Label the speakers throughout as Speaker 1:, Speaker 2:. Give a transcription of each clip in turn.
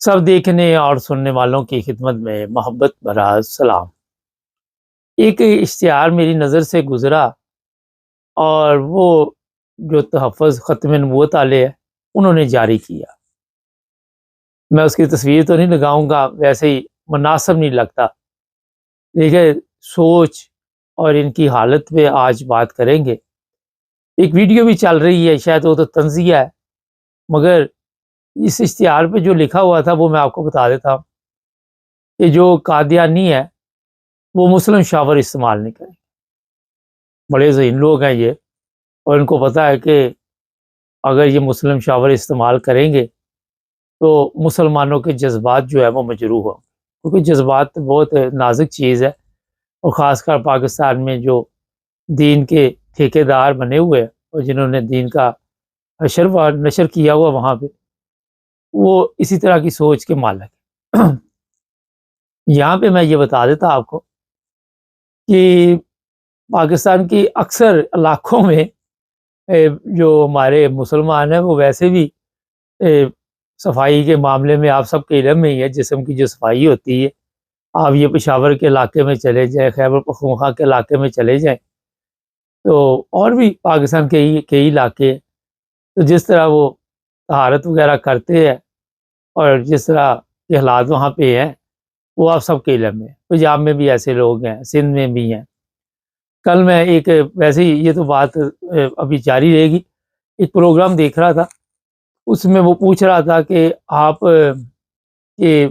Speaker 1: سب دیکھنے اور سننے والوں کی خدمت میں محبت بھرا سلام۔ ایک اشتہار میری نظر سے گزرا اور وہ جو تحفظ ختم نبوت والے ہیں انہوں نے جاری کیا۔ میں اس کی تصویر تو نہیں لگاؤں گا، ویسے ہی مناسب نہیں لگتا، لیکن سوچ اور ان کی حالت پہ آج بات کریں گے۔ ایک ویڈیو بھی چل رہی ہے، شاید وہ تو تنزیہ ہے، مگر اس اشتہار پہ جو لکھا ہوا تھا وہ میں آپ کو بتا دیتا ہوں کہ جو قادیانی ہے وہ مسلم شاور استعمال نہیں کریں۔ بڑے ذہین لوگ ہیں یہ، اور ان کو پتہ ہے کہ اگر یہ مسلم شاور استعمال کریں گے تو مسلمانوں کے جذبات جو ہے وہ مجروح ہوں، کیونکہ جذبات بہت نازک چیز ہے، اور خاص کر پاکستان میں جو دین کے ٹھیکیدار بنے ہوئے ہیں اور جنہوں نے دین کا حشر و نشر کیا ہوا وہاں پہ، وہ اسی طرح کی سوچ کے مالک ہیں۔ یہاں پہ میں یہ بتا دیتا آپ کو کہ پاکستان کی اکثر علاقوں میں جو ہمارے مسلمان ہیں وہ ویسے بھی صفائی کے معاملے میں آپ سب کے علم میں ہی ہے، جسم کی جو صفائی ہوتی ہے، آپ یہ پشاور کے علاقے میں چلے جائیں، خیبر پختونخوا کے علاقے میں چلے جائیں، تو اور بھی پاکستان کے کئی علاقے ہیں، تو جس طرح وہ طہارت وغیرہ کرتے ہیں اور جس طرح کے حالات وہاں پہ ہیں وہ آپ سب کے علم میں ہے۔ پنجاب میں بھی ایسے لوگ ہیں، سندھ میں بھی ہیں۔ کل میں ایک ویسے ہی یہ تو بات ابھی جاری رہے گی، ایک پروگرام دیکھ رہا تھا، اس میں وہ پوچھ رہا تھا کہ آپ کے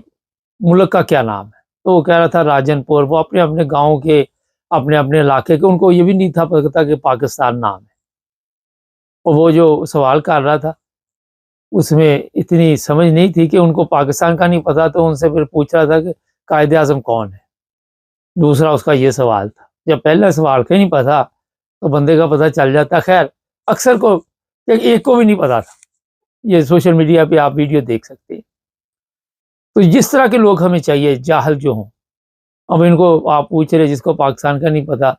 Speaker 1: ملک کا کیا نام ہے، تو وہ کہہ رہا تھا راجن پور۔ وہ اپنے اپنے گاؤں کے، اپنے اپنے علاقے کے، ان کو یہ بھی نہیں تھا پتہ کہ پاکستان نام ہے، اور وہ جو سوال کر رہا تھا اس میں اتنی سمجھ نہیں تھی کہ ان کو پاکستان کا نہیں پتا، تو ان سے پھر پوچھ رہا تھا کہ قائد اعظم کون ہے۔ دوسرا اس کا یہ سوال تھا، جب پہلا سوال کا نہیں پتا تو بندے کا پتہ چل جاتا۔ خیر اکثر کو ایک کو بھی نہیں پتا تھا، یہ سوشل میڈیا پہ آپ ویڈیو دیکھ سکتے ہیں۔ تو جس طرح کے لوگ ہمیں چاہیے، جاہل جو ہوں، اب ان کو آپ پوچھ رہے جس کو پاکستان کا نہیں پتا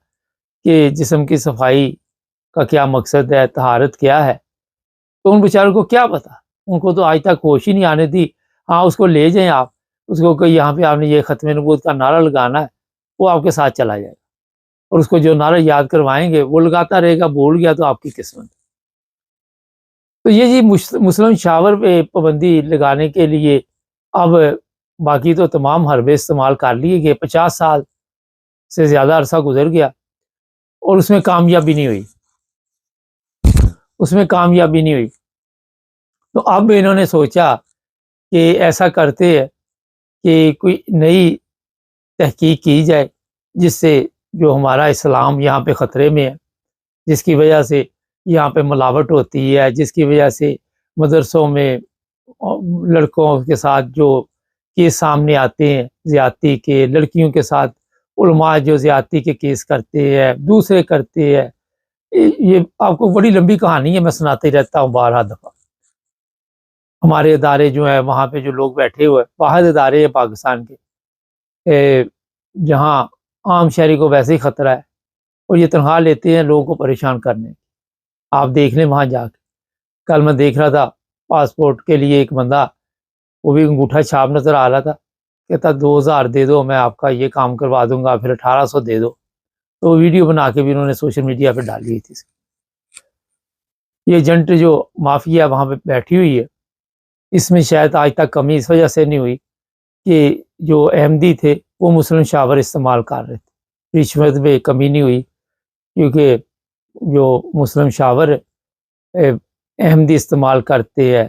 Speaker 1: کہ جسم کی صفائی کا کیا مقصد ہے، طہارت کیا ہے، تو ان بیچاروں کو کیا پتا، ان کو تو آج تک ہوش ہی نہیں آنے دی۔ ہاں اس کو لے جائیں آپ، اس کو کہ یہاں پہ آپ نے یہ ختم نبوت کا نعرہ لگانا ہے، وہ آپ کے ساتھ چلا جائے گا، اور اس کو جو نعرہ یاد کروائیں گے وہ لگاتا رہے گا، بھول گیا تو آپ کی قسمت۔ تو یہ جی مسلم شاور پہ پابندی لگانے کے لیے اب باقی تو تمام حربے استعمال کر لیے گئے، 50 سال سے زیادہ عرصہ گزر گیا اور اس میں کامیابی نہیں ہوئی، تو اب انہوں نے سوچا کہ ایسا کرتے ہیں کہ کوئی نئی تحقیق کی جائے جس سے جو ہمارا اسلام یہاں پہ خطرے میں ہے، جس کی وجہ سے یہاں پہ ملاوٹ ہوتی ہے، جس کی وجہ سے مدرسوں میں لڑکوں کے ساتھ جو کیس سامنے آتے ہیں زیادتی کے، لڑکیوں کے ساتھ علماء جو زیادتی کے کیس کرتے ہیں، دوسرے کرتے ہیں، یہ آپ کو بڑی لمبی کہانی ہے، میں سناتے رہتا ہوں بارہ دفعہ۔ ہمارے ادارے جو ہیں وہاں پہ جو لوگ بیٹھے ہوئے، واحد ادارے ہیں پاکستان کے جہاں عام شہری کو ویسے ہی خطرہ ہے، اور یہ تنخواہ لیتے ہیں لوگوں کو پریشان کرنے۔ آپ دیکھ لیں وہاں جا کے، کل میں دیکھ رہا تھا پاسپورٹ کے لیے ایک بندہ، وہ بھی انگوٹھا چھاپ نظر آ رہا تھا، کہتا 2000 دے دو میں آپ کا یہ کام کروا دوں گا، پھر 1800 دے دو۔ تو وہ ویڈیو بنا کے بھی انہوں نے سوشل میڈیا پہ ڈالی ہوئی تھی۔ یہ ایجنٹ جو مافیا وہاں پہ بیٹھی ہوئی ہے، اس میں شاید آج تک کمی اس وجہ سے نہیں ہوئی کہ جو احمدی تھے وہ مسلم شاور استعمال کر رہے تھے، رشوت میں کمی نہیں ہوئی، کیونکہ جو مسلم شاور احمدی استعمال کرتے ہیں،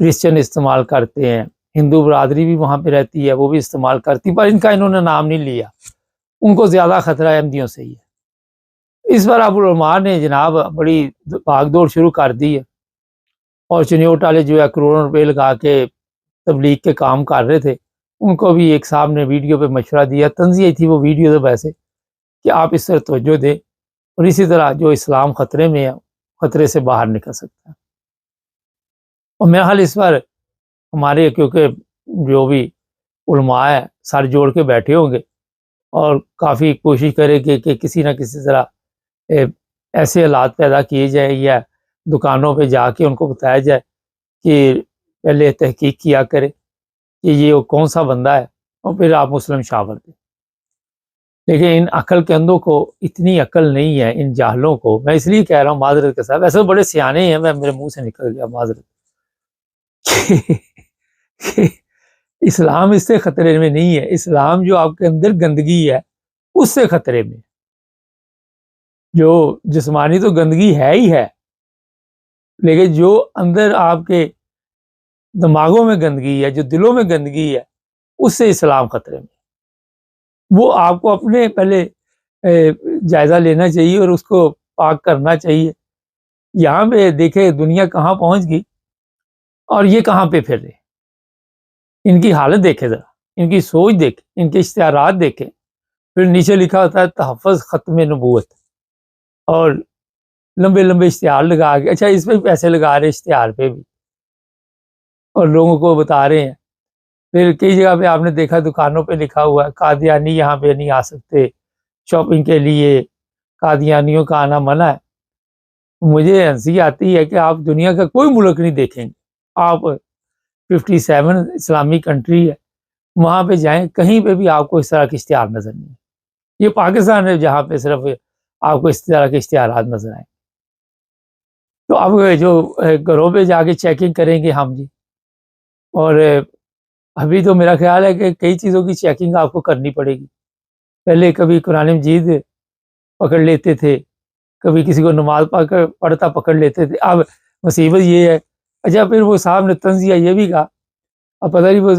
Speaker 1: کرسچن استعمال کرتے ہیں، ہندو برادری بھی وہاں پہ رہتی ہے وہ بھی استعمال کرتی، پر ان کا انہوں نے نام نہیں لیا، ان کو زیادہ خطرہ احمدیوں سے ہی ہے۔ اس بار ابو العمار نے جناب بڑی بھاگ دوڑ شروع کر دی ہے، اور چنیوٹ والے جو ہے کروڑوں روپے لگا کے تبلیغ کے کام کر رہے تھے، ان کو بھی ایک صاحب نے ویڈیو پہ مشورہ دیا، تنزیہ تھی وہ ویڈیو تو ویسے، کہ آپ اس طرح توجہ دیں، اور اسی طرح جو اسلام خطرے میں ہے خطرے سے باہر نکل سکتا ہے۔ اور میرا حال اس بار ہمارے کیونکہ جو بھی علماء ہے سر جوڑ کے بیٹھے ہوں گے اور کافی کوشش کرے کہ کسی نہ کسی طرح ایسے حالات پیدا کیے جائیں، یا دکانوں پہ جا کے ان کو بتایا جائے کہ پہلے تحقیق کیا کرے، کہ یہ وہ کون سا بندہ ہے، اور پھر آپ مسلم شاور دیں۔ لیکن ان عقل کے اندوں کو اتنی عقل نہیں ہے، ان جاہلوں کو، میں اس لیے کہہ رہا ہوں معذرت کے ساتھ، ویسے بڑے سیانے ہیں، میرے منہ سے نکل گیا معذرت کہ اسلام اس سے خطرے میں نہیں ہے، اسلام جو آپ کے اندر گندگی ہے اس سے خطرے میں، جو جسمانی تو گندگی ہے ہی ہے، لیکن جو اندر آپ کے دماغوں میں گندگی ہے، جو دلوں میں گندگی ہے، اس سے اسلام خطرے میں۔ وہ آپ کو اپنے پہلے جائزہ لینا چاہیے اور اس کو پاک کرنا چاہیے۔ یہاں پہ دیکھے دنیا کہاں پہنچ گئی اور یہ کہاں پہ پھر رہے، ان کی حالت دیکھے ذرا، ان کی سوچ دیکھیں، ان کے اشتہارات دیکھیں، پھر نیچے لکھا ہوتا ہے تحفظ ختم نبوت، اور لمبے لمبے اشتہار لگا کے، اچھا اس پہ بھی پیسے لگا رہے اشتہار پہ بھی، اور لوگوں کو بتا رہے ہیں۔ پھر کئی جگہ پہ آپ نے دیکھا دکانوں پہ لکھا ہوا ہے قادیانی یہاں پہ نہیں آ سکتے شاپنگ کے لیے، قادیانیوں کا آنا منع ہے۔ مجھے ہنسی آتی ہے کہ آپ دنیا کا کوئی ملک نہیں دیکھیں گے، آپ 57 اسلامی کنٹری ہے، وہاں پہ جائیں کہیں پہ بھی آپ کو اس طرح کے اشتہار نظر نہیں ہے۔ یہ پاکستان ہے جہاں پہ صرف آپ کو اس طرح کے اشتہارات نظر آئیں۔ تو اب جو گھروں پہ جا کے چیکنگ کریں گے ہم جی، اور ابھی تو میرا خیال ہے کہ کئی چیزوں کی چیکنگ آپ کو کرنی پڑے گی۔ پہلے کبھی قرآن مجید پکڑ لیتے تھے، کبھی کسی کو نماز پڑھتا پکڑ لیتے تھے، اب مصیبت یہ ہے، اچھا پھر وہ صاحب نے طنزیہ یہ بھی کہا، اب پتہ نہیں وہ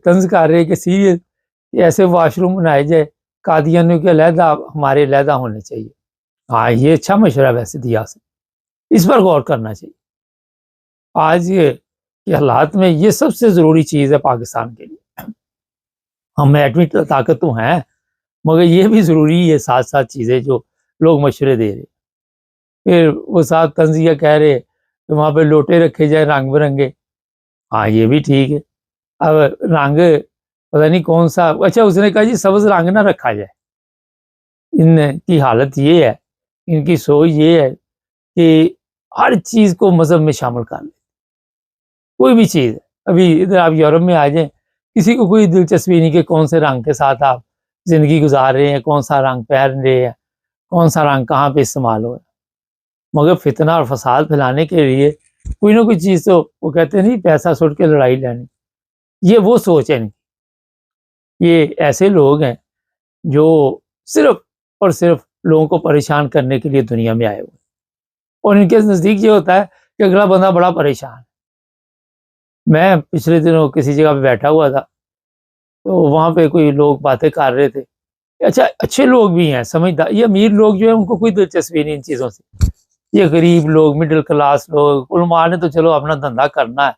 Speaker 1: طنز کر رہے کہ سیریس ایسے واش روم بنائے جائے قادیانیوں کے علیحدہ، ہمارے علیحدہ ہونے چاہیے۔ ہاں یہ اچھا مشورہ ویسے دیا سے، اس پر غور کرنا چاہیے۔ آج کے حالات میں یہ سب سے ضروری چیز ہے پاکستان کے لیے۔ ہم ایٹمی طاقت تو ہیں، مگر یہ بھی ضروری ہے ساتھ ساتھ چیزیں جو لوگ مشورے دے رہے۔ پھر وہ صاحب طنزیہ کہہ رہے کہ وہاں پہ لوٹے رکھے جائیں رنگ برنگے، ہاں یہ بھی ٹھیک ہے۔ اب رنگ پتہ نہیں کون سا، اچھا اس نے کہا جی سبز رنگ نہ رکھا جائے۔ ان کی حالت یہ ہے، ان کی سوچ یہ ہے کہ ہر چیز کو مذہب میں شامل کر لیں، کوئی بھی چیز ہے۔ ابھی ادھر آپ یورپ میں آ جائیں، کسی کو کوئی دلچسپی نہیں کہ کون سے رنگ کے ساتھ آپ زندگی گزار رہے ہیں، کون سا رنگ پہن رہے ہیں، کون سا رنگ کہاں پہ استعمال ہو رہا ہے۔ مگر فتنہ اور فساد پھیلانے کے لیے کوئی نہ کوئی چیز تو وہ کہتے نہیں پیسہ سٹ کے لڑائی لڑنی، یہ وہ سوچ ہے نہیں۔ یہ ایسے لوگ ہیں جو صرف اور صرف لوگوں کو پریشان کرنے کے لیے دنیا میں آئے ہوئے، اور ان کے نزدیک یہ ہوتا ہے کہ اگلا بندہ بڑا پریشان ہے۔ میں پچھلے دنوں کسی جگہ پہ بیٹھا ہوا تھا، تو وہاں پہ کوئی لوگ باتیں کر رہے تھے، اچھا اچھے لوگ بھی ہیں سمجھدار، یہ امیر لوگ جو ہیں ان کو کوئی دلچسپی نہیں ان چیزوں سے، یہ غریب لوگ مڈل کلاس لوگ، علماء نے تو چلو اپنا دھندا کرنا ہے،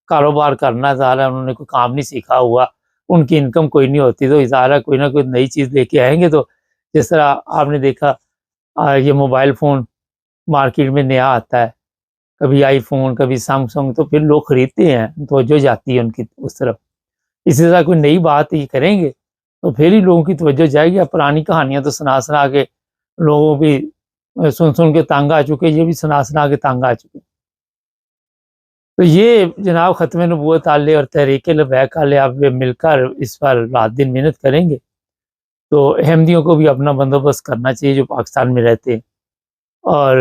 Speaker 1: کاروبار کرنا ہے، ظاہر ہے انہوں نے کوئی کام نہیں سیکھا ہوا، ان کی انکم کوئی نہیں ہوتی، تو ظاہر ہے کوئی نہ کوئی نئی چیز لے کے آئیں گے۔ تو جس طرح آپ نے دیکھا یہ موبائل فون مارکیٹ میں نیا آتا ہے، کبھی آئی فون کبھی سیمسنگ، تو پھر لوگ خریدتے ہیں، توجہ جاتی ہے ان کی اس طرف۔ اسی طرح کوئی نئی بات یہ کریں گے تو پھر ہی لوگوں کی توجہ جائے گی۔ اب پرانی کہانیاں تو سنا سنا کے لوگوں بھی سن کے تنگ آ چکے، یہ بھی سنا سنا کے تنگ آ چکے۔ تو یہ جناب ختم نبوت والے اور تحریک لبیک والے اب مل کر اس پر رات دن محنت کریں گے، تو احمدیوں کو بھی اپنا بندوبست کرنا چاہیے جو پاکستان میں رہتے ہیں، اور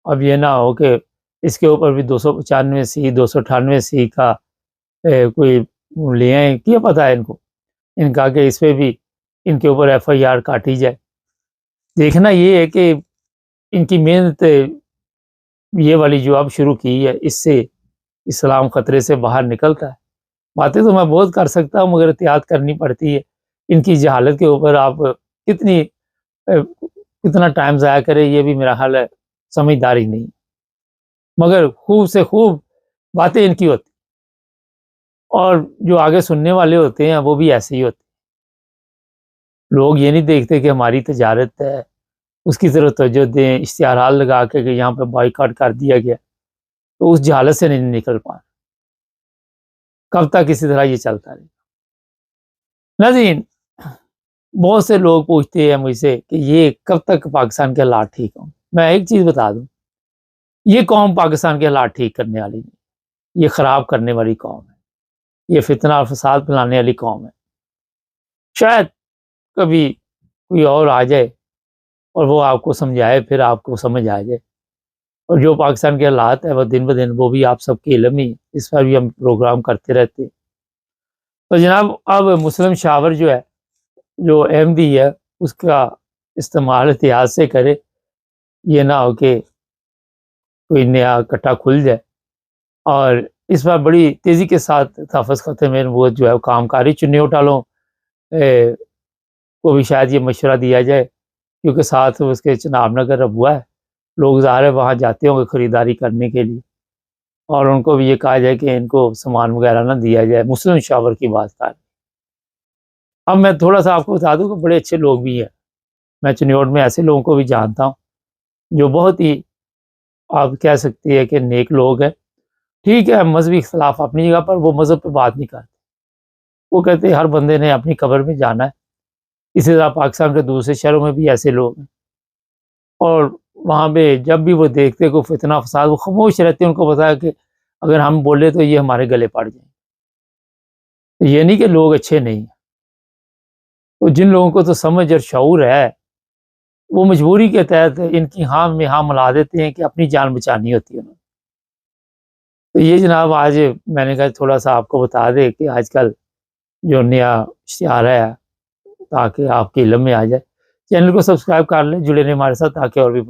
Speaker 1: اب یہ نہ ہو کہ اس کے اوپر بھی 295 سی 298 سی کا کوئی لے آئیں، کیا پتہ ہے ان کو، ان کا کہ اس پہ بھی ان کے اوپر ایف آئی آر کاٹی جائے۔ دیکھنا یہ ہے کہ ان کی محنت یہ والی جو اب شروع کی ہے، اس سے اسلام خطرے سے باہر نکلتا ہے۔ باتیں تو میں بہت کر سکتا ہوں مگر احتیاط کرنی پڑتی ہے، ان کی جہالت کے اوپر آپ کتنا ٹائم ضائع کرے یہ بھی میرا حل ہے، سمجھداری نہیں، مگر خوب سے خوب باتیں ان کی ہوتی، اور جو آگے سننے والے ہوتے ہیں وہ بھی ایسے ہی ہوتے ہیں۔ لوگ یہ نہیں دیکھتے کہ ہماری تجارت ہے، اس کی طرف توجہ دیں، اشتہارات لگا کے کہ یہاں پہ بائیکاٹ کر دیا گیا، تو اس جہالت سے نہیں نکل پا، کب تک اسی طرح یہ چلتا رہے۔ ناظرین، بہت سے لوگ پوچھتے ہیں مجھ سے کہ یہ کب تک پاکستان کے حالات ٹھیک ہوں۔ میں ایک چیز بتا دوں، یہ قوم پاکستان کے حالات ٹھیک کرنے والی نہیں، یہ خراب کرنے والی قوم ہے۔ یہ فتنہ اور فساد پھیلانے والی قوم ہے. شاید کبھی کوئی اور آ جائے اور وہ آپ کو سمجھائے، پھر آپ کو سمجھ آ جائے. اور جو پاکستان کے حالات ہے وہ دن بدن وہ بھی آپ سب کے علم ہی، اس پر بھی ہم پروگرام کرتے رہتے ہیں. تو جناب اب مسلم شاور جو ہے، جو احمدی ہے، اس کا استعمال احتیاط سے کرے. یہ نہ ہو کہ کوئی نیا کٹا کھل جائے. اور اس بار بڑی تیزی کے ساتھ تحفظ ختم نبوت جو ہے وہ کام کاری چنی اٹھالوں کو بھی شاید یہ مشورہ دیا جائے، کیونکہ ساتھ اس کے چناب نگر ابوا ہے، لوگ ظاہر ہے وہاں جاتے ہوں گے خریداری کرنے کے لیے، اور ان کو بھی یہ کہا جائے کہ ان کو سامان وغیرہ نہ دیا جائے. مسلم شاور کی بات کر. اب میں تھوڑا سا آپ کو بتا دوں کہ بڑے اچھے لوگ بھی ہیں. میں چنیوٹ میں ایسے لوگوں کو بھی جانتا ہوں جو بہت ہی آپ کہہ سکتے ہیں کہ نیک لوگ ہیں. ٹھیک ہے، مذہبی اختلاف اپنی جگہ پر، وہ مذہب پہ بات نہیں کرتے. وہ کہتے ہیں ہر بندے نے اپنی قبر میں جانا ہے. اسی طرح پاکستان کے دوسرے شہروں میں بھی ایسے لوگ ہیں، اور وہاں پہ جب بھی وہ دیکھتے کوئی فتنہ فساد وہ خاموش رہتے ہیں. ان کو پتا ہے کہ اگر ہم بولے تو یہ ہمارے گلے پڑ جائیں. تو یہ نہیں کہ لوگ اچھے نہیں ہیں. تو جن لوگوں کو تو سمجھ اور شعور ہے وہ مجبوری کے تحت ان کی ہاں میں ہاں ملا دیتے ہیں کہ اپنی جان بچانی ہوتی ہے انہوں نے. تو یہ جناب آج میں نے کہا تھوڑا سا آپ کو بتا دے کہ آج کل جو نیا اشتہار ہے، تاکہ آپ کے علم میں آ جائے. چینل کو سبسکرائب کر لیں، جڑے رہیں ہمارے ساتھ تاکہ اور بھی